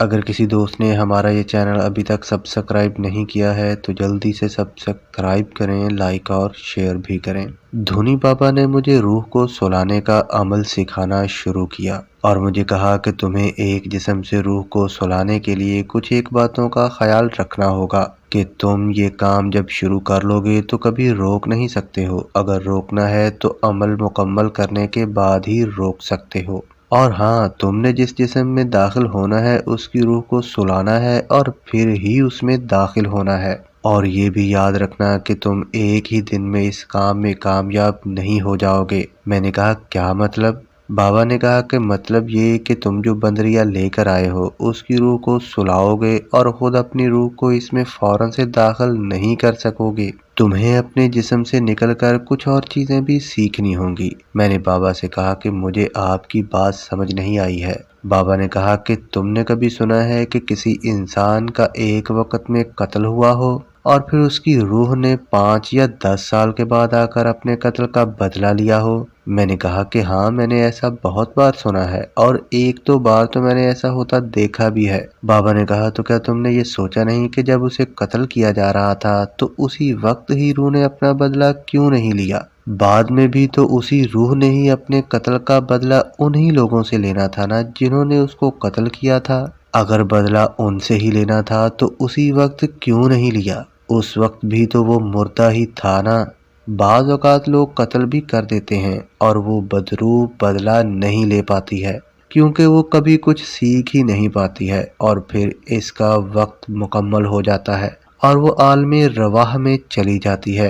अगर किसी दोस्त ने हमारा ये चैनल अभी तक सब्सक्राइब नहीं किया है तो जल्दी से सब्सक्राइब करें, लाइक और शेयर भी करें। धोनी पापा ने मुझे रूह को सुलाने का अमल सिखाना शुरू किया और मुझे कहा कि तुम्हें एक जिस्म से रूह को सुलाने के लिए कुछ एक बातों का ख्याल रखना होगा कि तुम ये काम जब शुरू कर लोगे तो कभी रोक नहीं सकते हो। अगर रोकना है तो अमल मुकम्मल करने के बाद ही रोक सकते हो। और हाँ, तुमने जिस जिस्म में दाखिल होना है उसकी रूह को सुलाना है और फिर ही उसमें दाखिल होना है। और ये भी याद रखना कि तुम एक ही दिन में इस काम में कामयाब नहीं हो जाओगे। मैंने कहा, क्या मतलब? बाबा ने कहा कि मतलब ये कि तुम जो बंदरिया लेकर आए हो उसकी रूह को सुलाओगे और खुद अपनी रूह को इसमें फौरन से दाखिल नहीं कर सकोगे। तुम्हें अपने जिस्म से निकलकर कुछ और चीजें भी सीखनी होंगी। मैंने बाबा से कहा कि मुझे आपकी बात समझ नहीं आई है। बाबा ने कहा कि तुमने कभी सुना है कि किसी इंसान का एक वक्त में कत्ल हुआ हो और फिर उसकी रूह ने 5 या 10 साल के बाद आकर अपने कत्ल का बदला लिया हो? मैंने कहा कि हाँ, मैंने ऐसा बहुत बार सुना है और एक दो बार तो मैंने ऐसा होता देखा भी है। बाबा ने कहा, तो क्या तुमने ये सोचा नहीं कि जब उसे कत्ल किया जा रहा था तो उसी वक्त ही रूह ने अपना बदला क्यों नहीं लिया? बाद में भी तो उसी रूह ने ही अपने कत्ल का बदला उन्हीं लोगों से लेना था ना जिन्होंने उसको कत्ल किया था। अगर बदला उनसे ही लेना था तो उसी वक्त क्यों नहीं लिया? उस वक्त भी तो वो मुर्दा ही था ना। बाज़ औक़ात लोग कत्ल भी कर देते हैं और वो बदरूह बदला नहीं ले पाती है क्योंकि वो कभी कुछ सीख ही नहीं पाती है और फिर इसका वक्त मुकम्मल हो जाता है और वो आलमे रवाह में चली जाती है।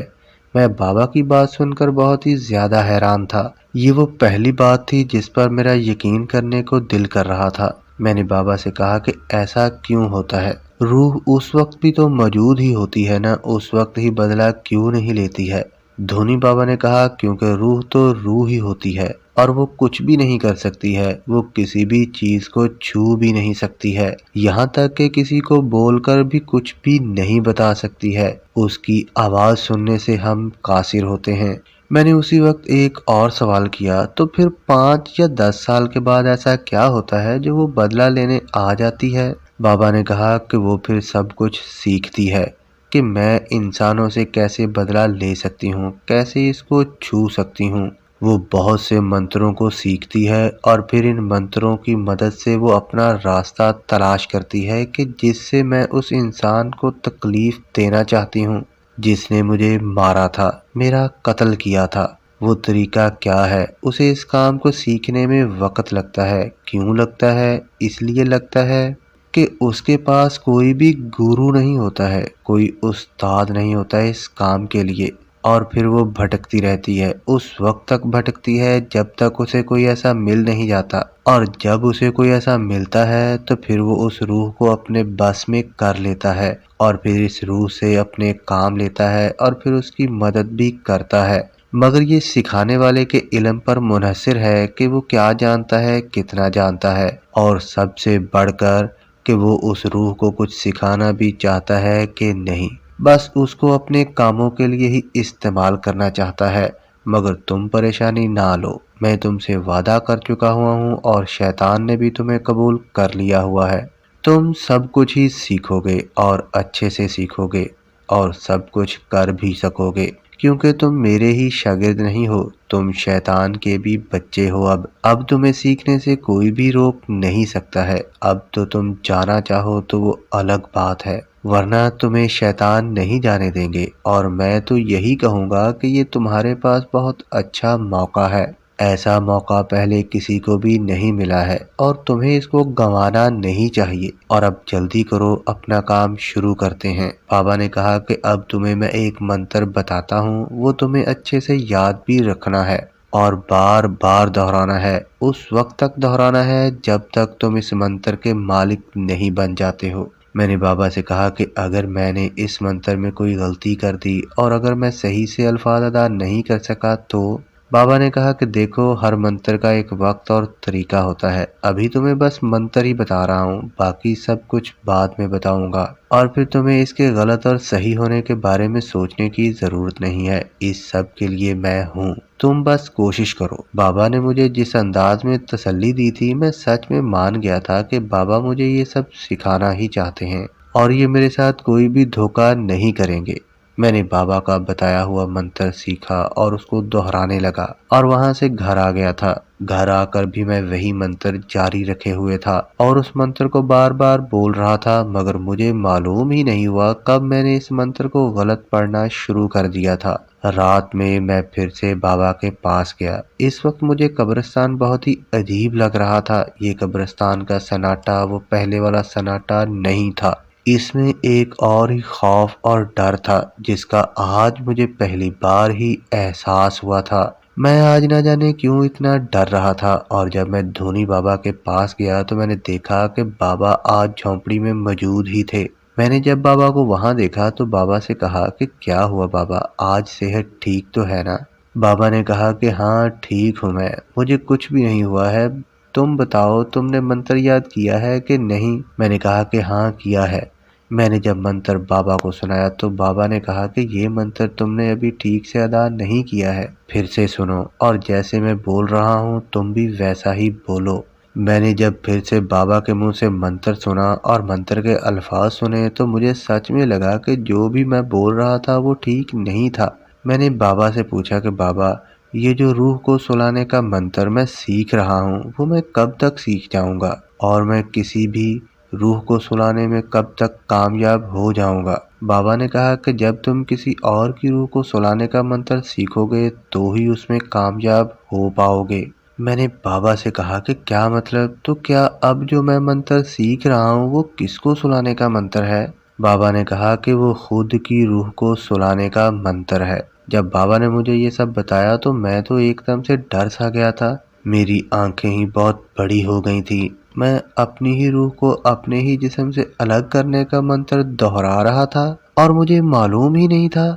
मैं बाबा की बात सुनकर बहुत ही ज्यादा हैरान था। ये वो पहली बात थी जिस पर मेरा यकीन करने को दिल कर रहा था। मैंने बाबा से कहा कि ऐसा क्यों होता है? रूह उस वक्त भी तो मौजूद ही होती है ना, उस वक्त ही बदला क्यों नहीं लेती है? धोनी बाबा ने कहा, क्योंकि रूह तो रूह ही होती है और वो कुछ भी नहीं कर सकती है। वो किसी भी चीज को छू भी नहीं सकती है, यहाँ तक कि किसी को बोलकर भी कुछ भी नहीं बता सकती है। उसकी आवाज सुनने से हम कासिर होते हैं। मैंने उसी वक्त एक और सवाल किया, तो फिर 5 या 10 साल के बाद ऐसा क्या होता है जो वो बदला लेने आ जाती है? बाबा ने कहा कि वो फिर सब कुछ सीखती है कि मैं इंसानों से कैसे बदला ले सकती हूँ, कैसे इसको छू सकती हूँ। वो बहुत से मंत्रों को सीखती है और फिर इन मंत्रों की मदद से वो अपना रास्ता तलाश करती है कि जिससे मैं उस इंसान को तकलीफ देना चाहती हूँ जिसने मुझे मारा था, मेरा कत्ल किया था। वो तरीका क्या है? उसे इस काम को सीखने में वक्त लगता है। क्यों लगता है? इसलिए लगता है कि उसके पास कोई भी गुरु नहीं होता है, कोई उस्ताद नहीं होता है इस काम के लिए। और फिर वो भटकती रहती है, उस वक्त तक भटकती है जब तक उसे कोई ऐसा मिल नहीं जाता। और जब उसे कोई ऐसा मिलता है तो फिर वो उस रूह को अपने बस में कर लेता है और फिर इस रूह से अपने काम लेता है और फिर उसकी मदद भी करता है। मगर ये सिखाने वाले के इल्म पर मुनहसर है कि वो क्या जानता है, कितना जानता है, और सबसे बढ़कर कि वो उस रूह को कुछ सिखाना भी चाहता है कि नहीं, बस उसको अपने कामों के लिए ही इस्तेमाल करना चाहता है। मगर तुम परेशानी ना लो, मैं तुमसे वादा कर चुका हुआ हूँ और शैतान ने भी तुम्हें कबूल कर लिया हुआ है। तुम सब कुछ ही सीखोगे और अच्छे से सीखोगे और सब कुछ कर भी सकोगे क्योंकि तुम मेरे ही शागिर्द नहीं हो, तुम शैतान के भी बच्चे हो। अब तुम्हें सीखने से कोई भी रोक नहीं सकता है। अब तो तुम जाना चाहो तो वो अलग बात है, वरना तुम्हें शैतान नहीं जाने देंगे। और मैं तो यही कहूँगा कि ये तुम्हारे पास बहुत अच्छा मौका है। ऐसा मौका पहले किसी को भी नहीं मिला है और तुम्हें इसको गंवाना नहीं चाहिए। और अब जल्दी करो, अपना काम शुरू करते हैं। बाबा ने कहा कि अब तुम्हें मैं एक मंत्र बताता हूँ, वो तुम्हें अच्छे से याद भी रखना है और बार बार दोहराना है। उस वक्त तक दोहराना है जब तक तुम इस मंत्र के मालिक नहीं बन जाते हो। मैंने बाबा से कहा कि अगर मैंने इस मंत्र में कोई गलती कर दी और अगर मैं सही से अल्फाज अदा नहीं कर सका तो बाबा ने कहा कि देखो, हर मंत्र का एक वक्त और तरीका होता है। अभी तुम्हें बस मंत्र ही बता रहा हूँ, बाकी सब कुछ बाद में बताऊंगा। और फिर तुम्हें इसके गलत और सही होने के बारे में सोचने की जरूरत नहीं है। इस सब के लिए मैं हूँ, तुम बस कोशिश करो। बाबा ने मुझे जिस अंदाज में तसल्ली दी थी, मैं सच में मान गया था कि बाबा मुझे ये सब सिखाना ही चाहते हैं और ये मेरे साथ कोई भी धोखा नहीं करेंगे। मैंने बाबा का बताया हुआ मंत्र सीखा और उसको दोहराने लगा और वहां से घर आ गया था। घर आकर भी मैं वही मंत्र जारी रखे हुए था और उस मंत्र को बार बार बोल रहा था, मगर मुझे मालूम ही नहीं हुआ कब मैंने इस मंत्र को गलत पढ़ना शुरू कर दिया था। रात में मैं फिर से बाबा के पास गया। इस वक्त मुझे कब्रिस्तान बहुत ही अजीब लग रहा था। ये कब्रिस्तान का सन्नाटा वो पहले वाला सन्नाटा नहीं था। इसमें एक और ही खौफ और डर था जिसका आज मुझे पहली बार ही एहसास हुआ था। मैं आज ना जाने क्यों इतना डर रहा था और जब मैं धोनी बाबा के पास गया तो मैंने देखा कि बाबा आज झोंपड़ी में मौजूद ही थे। मैंने जब बाबा को वहां देखा तो बाबा से कहा कि क्या हुआ बाबा, आज सेहत ठीक तो है ना? बाबा ने कहा कि हाँ ठीक हूँ मैं, मुझे कुछ भी नहीं हुआ है। तुम बताओ, तुमने मंत्र याद किया है कि नहीं? मैंने कहा कि हाँ किया है। मैंने जब मंत्र बाबा को सुनाया तो बाबा ने कहा कि ये मंत्र तुमने अभी ठीक से अदा नहीं किया है, फिर से सुनो और जैसे मैं बोल रहा हूँ तुम भी वैसा ही बोलो। मैंने जब फिर से बाबा के मुंह से मंत्र सुना और मंत्र के अल्फाज सुने तो मुझे सच में लगा कि जो भी मैं बोल रहा था वो ठीक नहीं था। मैंने बाबा से पूछा कि बाबा, ये जो रूह को सुलाने का मंत्र मैं सीख रहा हूँ वो मैं कब तक सीख जाऊंगा और मैं किसी भी रूह को सुलाने में कब तक कामयाब हो जाऊंगा? बाबा ने कहा कि जब तुम किसी और की रूह को सुलाने का मंत्र सीखोगे तो ही उसमें कामयाब हो पाओगे। मैंने बाबा से कहा कि क्या मतलब, तो क्या अब जो मैं मंत्र सीख रहा हूँ वो किसको सुलाने का मंत्र है? बाबा ने कहा कि वो खुद की रूह को सुलाने का मंत्र है। जब बाबा ने मुझे ये सब बताया तो मैं तो एकदम से डर सा गया था। मेरी आंखें ही बहुत बड़ी हो गई थी। मैं अपनी ही रूह को अपने ही जिस्म से अलग करने का मंत्र दोहरा रहा था और मुझे मालूम ही नहीं था।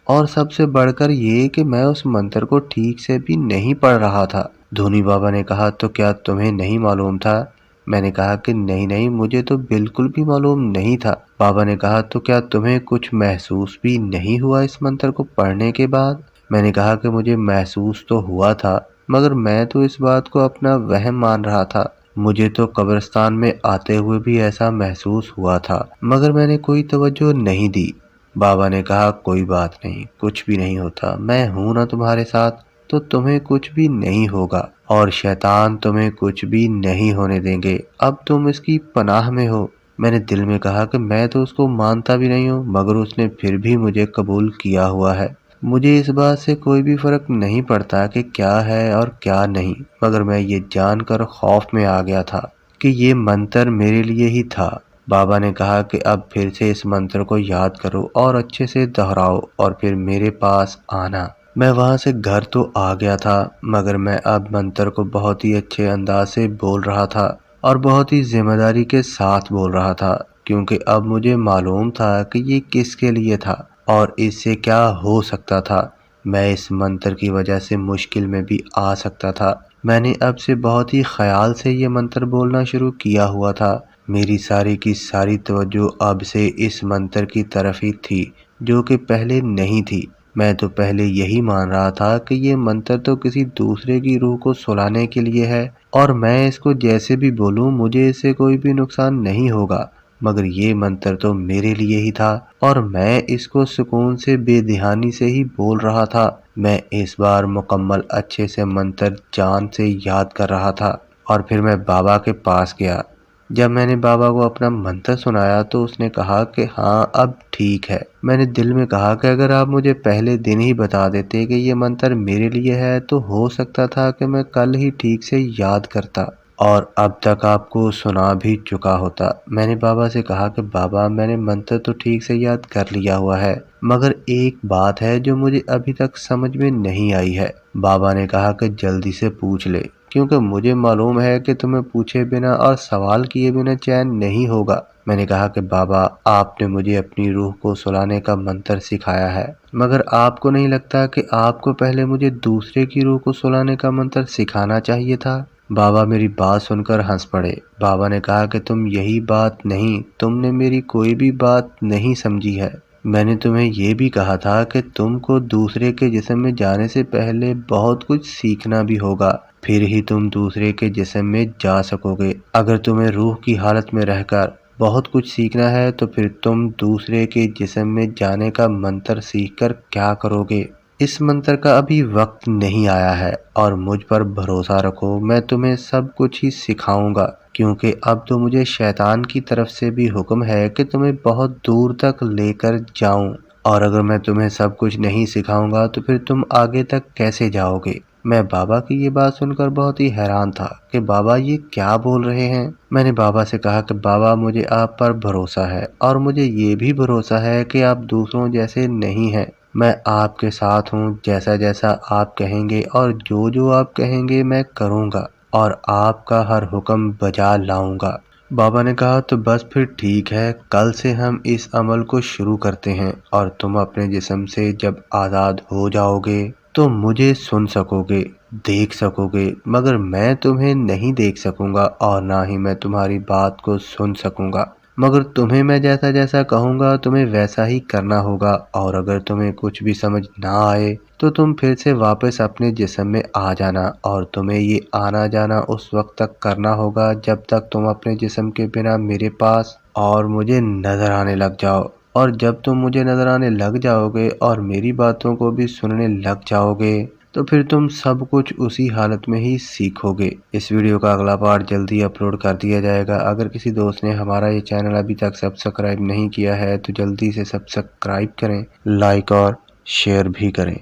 और सबसे बढ़कर ये कि मैं उस मंत्र को ठीक से भी नहीं पढ़ रहा था। धोनी बाबा ने कहा, तो क्या तुम्हें नहीं मालूम था? मैंने कहा कि नहीं नहीं, मुझे तो बिल्कुल भी मालूम नहीं था। बाबा ने कहा, तो क्या तुम्हें कुछ महसूस भी नहीं हुआ इस मंत्र को पढ़ने के बाद? मैंने कहा कि मुझे महसूस तो हुआ था, मगर मैं तो इस बात को अपना वहम मान रहा था। मुझे तो कब्रिस्तान में आते हुए भी ऐसा महसूस हुआ था, मगर मैंने कोई तवज्जो नहीं दी। बाबा ने कहा, कोई बात नहीं, कुछ भी नहीं होता, मैं हूं ना तुम्हारे साथ, तो तुम्हें कुछ भी नहीं होगा और शैतान तुम्हें कुछ भी नहीं होने देंगे। अब तुम इसकी पनाह में हो। मैंने दिल में कहा कि मैं तो उसको मानता भी नहीं हूँ, मगर उसने फिर भी मुझे कबूल किया हुआ है। मुझे इस बात से कोई भी फर्क नहीं पड़ता कि क्या है और क्या नहीं, मगर मैं ये जानकर खौफ में आ गया था कि ये मंत्र मेरे लिए ही था। बाबा ने कहा कि अब फिर से इस मंत्र को याद करो और अच्छे से दोहराओ और फिर मेरे पास आना। मैं वहां से घर तो आ गया था, मगर मैं अब मंत्र को बहुत ही अच्छे अंदाज से बोल रहा था और बहुत ही जिम्मेदारी के साथ बोल रहा था, क्योंकि अब मुझे मालूम था कि ये किसके लिए था और इससे क्या हो सकता था। मैं इस मंत्र की वजह से मुश्किल में भी आ सकता था। मैंने अब से बहुत ही ख्याल से ये मंत्र बोलना शुरू किया हुआ था। मेरी सारी की सारी तवज्जो अब से इस मंत्र की तरफ ही थी, जो कि पहले नहीं थी। मैं तो पहले यही मान रहा था कि ये मंत्र तो किसी दूसरे की रूह को सुलाने के लिए है और मैं इसको जैसे भी बोलूं मुझे इससे कोई भी नुकसान नहीं होगा, मगर ये मंत्र तो मेरे लिए ही था और मैं इसको सुकून से बेध्यानी से ही बोल रहा था। मैं इस बार मुकम्मल अच्छे से मंत्र जान से याद कर रहा था और फिर मैं बाबा के पास गया। जब मैंने बाबा को अपना मंत्र सुनाया तो उसने कहा कि हाँ अब ठीक है। मैंने दिल में कहा कि अगर आप मुझे पहले दिन ही बता देते कि ये मंत्र मेरे लिए है तो हो सकता था कि मैं कल ही ठीक से याद करता और अब तक आपको सुना भी चुका होता। मैंने बाबा से कहा कि बाबा, मैंने मंत्र तो ठीक से याद कर लिया हुआ है, मगर एक बात है जो मुझे अभी तक समझ में नहीं आई है। बाबा ने कहा कि जल्दी से पूछ ले। क्योंकि मुझे मालूम है कि तुम्हें पूछे बिना और सवाल किए बिना चैन नहीं होगा। मैंने कहा कि बाबा, आपने मुझे अपनी रूह को सुलाने का मंत्र सिखाया है, मगर आपको नहीं लगता कि आपको पहले मुझे दूसरे की रूह को सुलाने का मंत्र सिखाना चाहिए था? बाबा मेरी बात सुनकर हंस पड़े। बाबा ने कहा कि तुम यही बात नहीं, तुमने मेरी कोई भी बात नहीं समझी है। मैंने तुम्हें ये भी कहा था कि तुमको दूसरे के जिस्म में जाने से पहले बहुत कुछ सीखना भी होगा, फिर ही तुम दूसरे के जिस्म में जा सकोगे। अगर तुम्हें रूह की हालत में रहकर बहुत कुछ सीखना है तो फिर तुम दूसरे के जिस्म में जाने का मंत्र सीखकर क्या करोगे? इस मंत्र का अभी वक्त नहीं आया है और मुझ पर भरोसा रखो, मैं तुम्हें सब कुछ ही सिखाऊंगा, क्योंकि अब तो मुझे शैतान की तरफ से भी हुक्म है कि तुम्हें बहुत दूर तक लेकर जाऊं, और अगर मैं तुम्हें सब कुछ नहीं सिखाऊंगा तो फिर तुम आगे तक कैसे जाओगे? मैं बाबा की ये बात सुनकर बहुत ही हैरान था कि बाबा ये क्या बोल रहे हैं। मैंने बाबा से कहा कि बाबा, मुझे आप पर भरोसा है और मुझे ये भी भरोसा है कि आप दूसरों जैसे नहीं हैं। मैं आपके साथ हूँ, जैसा जैसा आप कहेंगे और जो जो आप कहेंगे मैं करूँगा और आपका हर हुक्म बजा लाऊंगा। बाबा ने कहा, तो बस फिर ठीक है, कल से हम इस अमल को शुरू करते हैं और तुम अपने जिस्म से जब आज़ाद हो जाओगे तो मुझे सुन सकोगे, देख सकोगे, मगर मैं तुम्हें नहीं देख सकूंगा और ना ही मैं तुम्हारी बात को सुन सकूंगा। मगर तुम्हें मैं जैसा जैसा कहूँगा तुम्हें वैसा ही करना होगा, और अगर तुम्हें कुछ भी समझ ना आए तो तुम फिर से वापस अपने जिस्म में आ जाना, और तुम्हें ये आना जाना उस वक्त तक करना होगा जब तक तुम अपने जिस्म के बिना मेरे पास और मुझे नजर आने लग जाओ। और जब तुम मुझे नजर आने लग जाओगे और मेरी बातों को भी सुनने लग जाओगे तो फिर तुम सब कुछ उसी हालत में ही सीखोगे। इस वीडियो का अगला पार्ट जल्दी अपलोड कर दिया जाएगा। अगर किसी दोस्त ने हमारा ये चैनल अभी तक सब्सक्राइब नहीं किया है तो जल्दी से सब्सक्राइब करें, लाइक और शेयर भी करें।